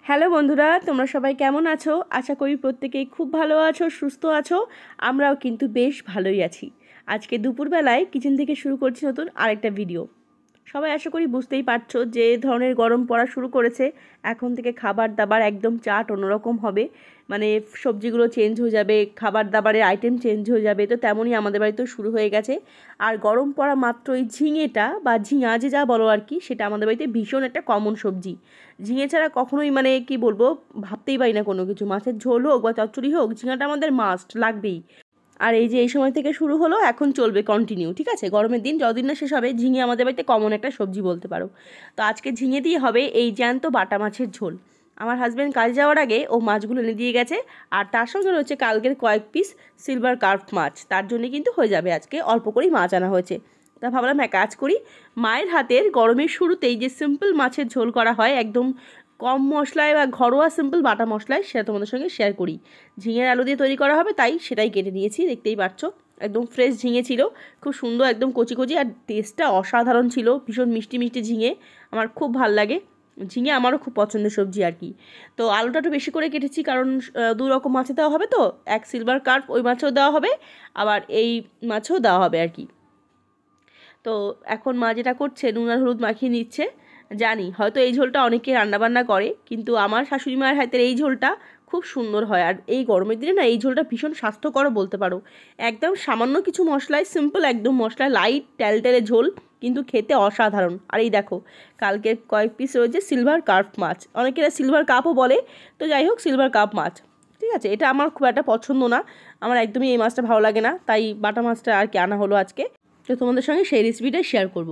Hello বন্ধুরা, তোমরা সবাই কেমন আছো? আশা করি প্রত্যেকেই খুব ভালো আছো, সুস্থ আছো। আমরাও কিন্তু বেশ ভালোই আছি। আজকে দুপুরবেলায় কিচেন থেকে শুরু করছি নতুন আরেকটা ভিডিও। সবাই আশা করি বুঝতেই পারছো যে ধরনের গরম পড়া শুরু করেছে। এখন থেকে খাবার দাবার একদম চাট অন্যরকম হবে। মানে সবজিগুলো চেঞ্জ হয়ে যাবে, খাবার দাবারের আইটেম চেঞ্জ হয়ে যাবে। তো তেমনই আমাদের বাড়িতেও শুরু হয়ে গেছে। আর গরম পড়া মাত্রই ঝিঙেটা বা ঝিঙা যে যা বলো আর কি, সেটা আমাদের বাড়িতে ভীষণ একটা কমন সবজি। ঝিঙে ছাড়া কখনোই মানে কি বলবো, ভাবতেই পারি না কোনো কিছু। মাছের ঝোল হোক বা চচ্চড়ি হোক, ঝিঙাটা আমাদের মাস্ট লাগবেই। আর এই যে এই সময় থেকে শুরু হলো, এখন চলবে কন্টিনিউ, ঠিক আছে? গরমের দিন যতদিন না শেষ হবে, ঝিঙে আমাদের বাড়িতে কমন একটা সবজি বলতে পারো। তো আজকে ঝিঙে দিয়ে হবে এই জ্যান্ত বাটা মাছের ঝোল। আমার হাজব্যান্ড কাজে যাওয়ার আগে ও মাছগুলো এনে দিয়ে গেছে। আর তার সঙ্গে রয়েছে কালকের কয়েক পিস সিলভার কার্প মাছ। তার জন্য কিন্তু হয়ে যাবে, আজকে অল্প করেই মাছ আনা হয়েছে। তা ভাবলাম এক কাজ করি, মায়ের হাতের গরমের শুরুতেই যে সিম্পল মাছের ঝোল করা হয় একদম কম মশলায় বা ঘরোয়া সিম্পল বাটা মশলায়, সেটা তোমাদের সঙ্গে শেয়ার করি। ঝিঙের আলু দিয়ে তৈরি করা হবে, তাই সেটাই কেটে নিয়েছি, দেখতেই পাচ্ছ। একদম ফ্রেশ ঝিঙে ছিল, খুব সুন্দর, একদম কচি কচি, আর টেস্টটা অসাধারণ ছিল। ভীষণ মিষ্টি মিষ্টি ঝিঙে, আমার খুব ভাল লাগে। ঝিঙে আমারও খুব পছন্দের সবজি আর কি। তো আলুটা একটু বেশি করে কেটেছি, কারণ দু রকম মাছে দেওয়া হবে। তো এক সিলভার কার্প ওই মাছেও দেওয়া হবে, আবার এই মাছেও দেওয়া হবে আর কি। তো এখন মা যেটা করছে, নুন আর হলুদ মাখিয়ে নিচ্ছে। জানি হয়তো এই ঝোলটা অনেকে রান্নাবান্না করে, কিন্তু আমার শাশুড়ি মায়ের হাতের এই ঝোলটা খুব সুন্দর হয়। আর এই গরমের দিনে না, এই ঝোলটা ভীষণ স্বাস্থ্যকর বলতে পারো। একদম সামান্য কিছু মশলায়, সিম্পল একদম মশলায় লাইট টেলটেলে ঝোল, কিন্তু খেতে অসাধারণ। আর এই দেখো, কালকের কয়েক পিস রয়েছে সিলভার কার্প মাছ, অনেকেরা সিলভার কাপও বলে। তো যাই হোক, সিলভার কাপ মাছ, ঠিক আছে। এটা আমার খুব একটা পছন্দ না, আমার একদমই এই মাছটা ভালো লাগে না, তাই বাটা মাছটা আর কি আনা হলো আজকে। তো তোমাদের সঙ্গে সেই রেসিপিটাই শেয়ার করব।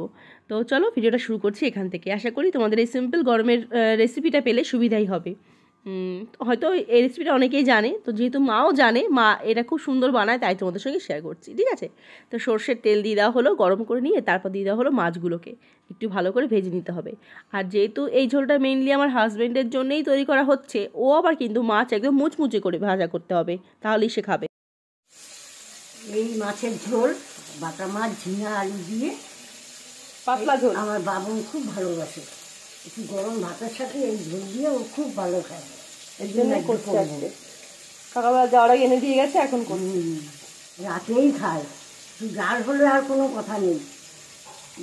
তো চলো ভিডিওটা শুরু করছি এখান থেকে। আশা করি তোমাদের এই সিম্পল গরমের রেসিপিটা পেলে সুবিধাই হবে। হয়তো এই রেসিপিটা অনেকেই জানে, তো যেহেতু মাও জানে, মা এটা খুব সুন্দর বানায়, তাই তোমাদের সঙ্গে শেয়ার করছি, ঠিক আছে। তো সর্ষের তেল দিয়ে দেওয়া হলো, গরম করে নিয়ে তারপর দিয়ে দেওয়া হলো মাছগুলোকে, একটু ভালো করে ভেজে নিতে হবে। আর যেহেতু এই ঝোলটা মেইনলি আমার হাজব্যান্ডের জন্যই তৈরি করা হচ্ছে, ও আবার কিন্তু মাছ একদম মুচমুচে করে ভাজা করতে হবে, তাহলেই সে খাবে। এই মাছের ঝোল, বাটা মাছ, ঝিঙা আলু দিয়ে পাতলা ঝোল আমার বাবন খুব ভালোবাসে। একটু গরম ভাতের সাথে এই ঝোল দিয়ে ও খুব ভালো খায়। এর জন্য করছি আজকে। সকালবেলা যাওয়ার আগে এনে দিয়ে গেছে, এখন করছি। রাতেই খায়। ডাল হলে আর কোনো কথা নেই,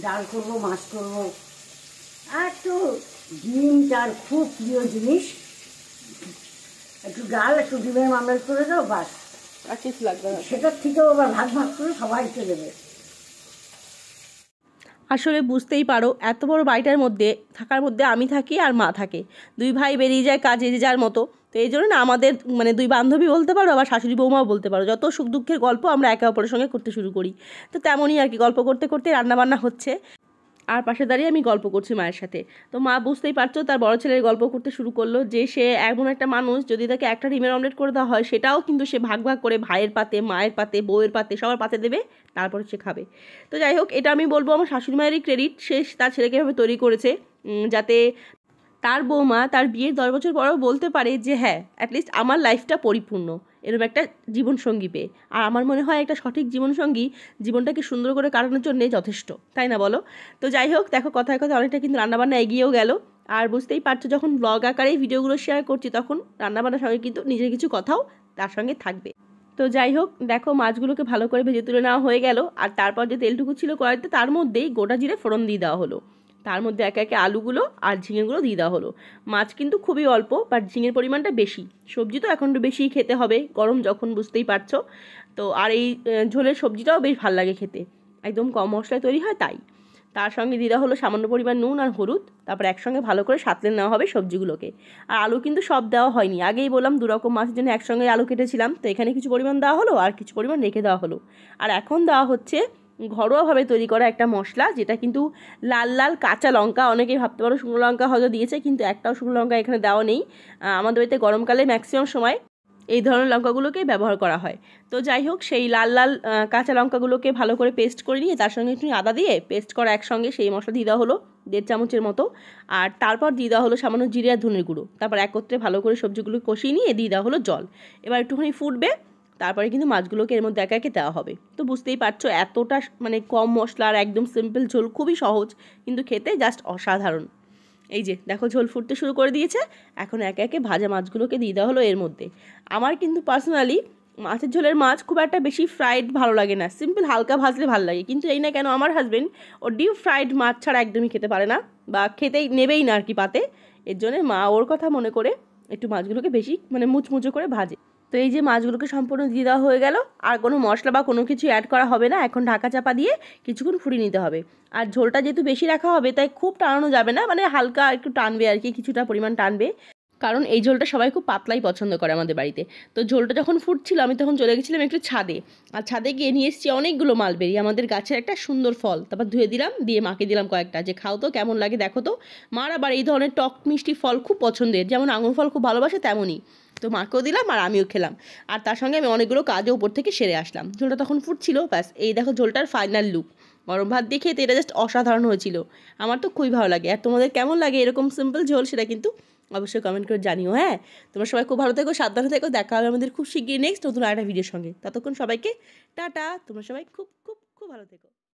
ডাল করবো, মাছ করবো। আর তো ডিম তার খুব প্রিয় জিনিস। একটু ডাল, একটু ডিমের মামলেট করে দাও, বাস। আর কিছু লাগবে না। সেটার থেকেও আবার ভাগ ভাগ করে সবাইকে দেবে। আসলে বুঝতেই পারো, এত বড় বাড়িটার মধ্যে থাকার মধ্যে আমি থাকি আর মা থাকে, দুই ভাই বেরিয়ে যায় কাজে যে যার মতো। তো এই জন্য না, আমাদের মানে দুই বান্ধবী বলতে পারো, আবার শাশুড়ি বৌমাও বলতে পারো, যত সুখ দুঃখের গল্প আমরা একে অপরের সঙ্গে করতে শুরু করি। তো তেমনই আর কি, গল্প করতে করতে রান্নাবান্না হচ্ছে, আর পাশে দাঁড়িয়ে আমি গল্প করছি মায়ের সাথে। তো মা বুঝতেই পারছো, তার বড় ছেলের গল্প করতে শুরু করলো যে সে এমন একটা মানুষ, যদি তাকে একটা ডিমের অমলেট করে দেওয়া হয়, সেটাও কিন্তু সে ভাগ ভাগ করে ভাইয়ের পাতে, মায়ের পাতে, বউয়ের পাতে, সবার পাতে দেবে, তারপরে সে খাবে। তো যাই হোক, এটা আমি বলবো আমার শাশুড়ি মায়েরই ক্রেডিট। সে তার ছেলেকে এভাবে তৈরি করেছে, যাতে তার বৌমা তার বিয়ের 10 বছর পরেও বলতে পারে যে হ্যাঁ, অ্যাটলিস্ট আমার লাইফটা পরিপূর্ণ এরকম একটা জীবনসঙ্গী পেয়ে। আর আমার মনে হয় একটা সঠিক জীবনসঙ্গী জীবনটাকে সুন্দর করে কাটানোর জন্যে যথেষ্ট, তাই না বলো? তো যাই হোক, দেখো কথায় কথায় অনেকটা কিন্তু রান্নাবান্না এগিয়েও গেল। আর বুঝতেই পারছো, যখন ব্লগ আকারে ভিডিওগুলো শেয়ার করছি, তখন রান্নাবান্নার সঙ্গে কিন্তু নিজের কিছু কথাও তার সঙ্গে থাকবে। তো যাই হোক, দেখো মাছগুলোকে ভালো করে ভেজে তুলে নেওয়া হয়ে গেল। আর তারপর যে তেলটুকু ছিল কড়াইতে, তার মধ্যেই গোটা জিরে ফোড়ন দিয়ে দেওয়া হলো। তার মধ্যে একে একে আলুগুলো আর ঝিঙেগুলো দিয়ে দেওয়া হলো। মাছ কিন্তু খুবই অল্প, বাট ঝিঙের পরিমাণটা বেশি। সবজি তো এখন একটু বেশিই খেতে হবে, গরম যখন, বুঝতেই পারছো। তো আর এই ঝোলের সবজিটাও বেশ ভালো লাগে খেতে, একদম কম মশলায় তৈরি হয় তাই। তার সঙ্গে দিয়ে দেওয়া হলো সামান্য পরিমাণ নুন আর হলুদ। তারপর একসঙ্গে ভালো করে সাঁতলে নেওয়া হবে সবজিগুলোকে। আর আলু কিন্তু সব দেওয়া হয়নি, আগেই বললাম দু রকম মাছের জন্য একসঙ্গে আলু কেটেছিলাম, তো এখানে কিছু পরিমাণ দেওয়া হলো আর কিছু পরিমাণ রেখে দেওয়া হলো। আর এখন দেওয়া হচ্ছে ঘরোয়াভাবে তৈরি করা একটা মশলা, যেটা কিন্তু লাল লাল কাঁচা লঙ্কা, অনেকেই ভাবতে পারো শুকনো লঙ্কা হয়তো দিয়েছে, কিন্তু একটাও শুকনো লঙ্কা এখানে দেওয়া নেই। আমাদের বাড়িতে গরমকালে ম্যাক্সিমাম সময় এই ধরনের লঙ্কাগুলোকেই ব্যবহার করা হয়। তো যাই হোক, সেই লাল লাল কাঁচা লঙ্কাগুলোকে ভালো করে পেস্ট করে নিয়ে তার সঙ্গে একটু আদা দিয়ে পেস্ট করা একসঙ্গে সেই মশলা দিয়ে দেওয়া হলো 1.5 চামচের মতো। আর তারপর দিয়ে দেওয়া হলো সামান্য জিরে আর ধনের গুঁড়ো। তারপর একত্রে ভালো করে সবজিগুলো কষিয়ে নিয়ে দিয়ে দেওয়া হলো জল। এবার একটুখানি ফুটবে, তারপরে কিন্তু মাছগুলোকে এর মধ্যে একে একে দেওয়া হবে। তো বুঝতেই পারছো, এতটা মানে কম মশলা আর একদম সিম্পল ঝোল, খুবই সহজ, কিন্তু খেতে জাস্ট অসাধারণ। এই যে দেখো ঝোল ফুটতে শুরু করে দিয়েছে। এখন একে একে ভাজা মাছগুলোকে দিয়ে দেওয়া হলো এর মধ্যে। আমার কিন্তু পার্সোনালি মাছের ঝোলের মাছ খুব একটা বেশি ফ্রাইড ভালো লাগে না, সিম্পল হালকা ভাজলে ভালো লাগে। কিন্তু এই না কেন আমার হাজবেন্ড ও ডিপ ফ্রাইড মাছ ছাড়া একদমই খেতে পারে না, বা খেতেই নেবেই না আর কি পাতে। এর জন্য মা ওর কথা মনে করে একটু মাছগুলোকে বেশি মানে মুচমুচো করে ভাজে। তো এই যে মাছগুলোকে সম্পূর্ণ দিয়ে দেওয়া হয়ে গেল, আর কোনো মশলা বা কোনো কিছু অ্যাড করা হবে না। এখন ঢাকা চাপা দিয়ে কিছুক্ষণ ফুটিয়ে নিতে হবে। আর ঝোলটা যেহেতু বেশি রাখা হবে তাই খুব টানানো যাবে না, মানে হালকা একটু টানবে আর কি, কিছুটা পরিমাণ টানবে। কারণ এই ঝোলটা সবাই খুব পাতলাই পছন্দ করে আমাদের বাড়িতে। তো ঝোলটা যখন ফুটছিল আমি তখন চলে গেছিলাম একটু ছাদে, আর ছাদে গিয়ে নিয়ে এসেছি অনেকগুলো মালবেরি, আমাদের গাছের একটা সুন্দর ফল। তারপর ধুয়ে দিলাম, দিয়ে মাকে দিলাম কয়েকটা, যে খাও তো কেমন লাগে দেখো তো। মার আবার এই ধরনের টক মিষ্টি ফল খুব পছন্দের, যেমন আঙুর ফল খুব ভালোবাসে তেমনই। তো মাকেও দিলাম আর আমিও খেলাম, আর তার সঙ্গে আমি অনেকগুলো কাজও উপর থেকে সেরে আসলাম। ঝোলটা তখন ফুটছিল, ব্যাস এই দেখো ঝোলটার ফাইনাল লুক। গরম ভাত দিয়ে খেতে এটা জাস্ট অসাধারণ হয়েছিল। আমার তো খুবই ভালো লাগে। আর তোমাদের কেমন লাগে এরকম সিম্পল ঝোল, সেটা কিন্তু অবশ্যই কমেন্ট করে জানিও। হ্যাঁ, তোমরা সবাই খুব ভালো থেকো, সাবধানে থেকো। দেখা হবে আমাদের খুব শিগগিরই নেক্সট নতুন আরেকটা ভিডিওর সঙ্গে। ততক্ষণ সবাইকে টাটা। তোমরা সবাই খুব খুব খুব ভালো থেকো।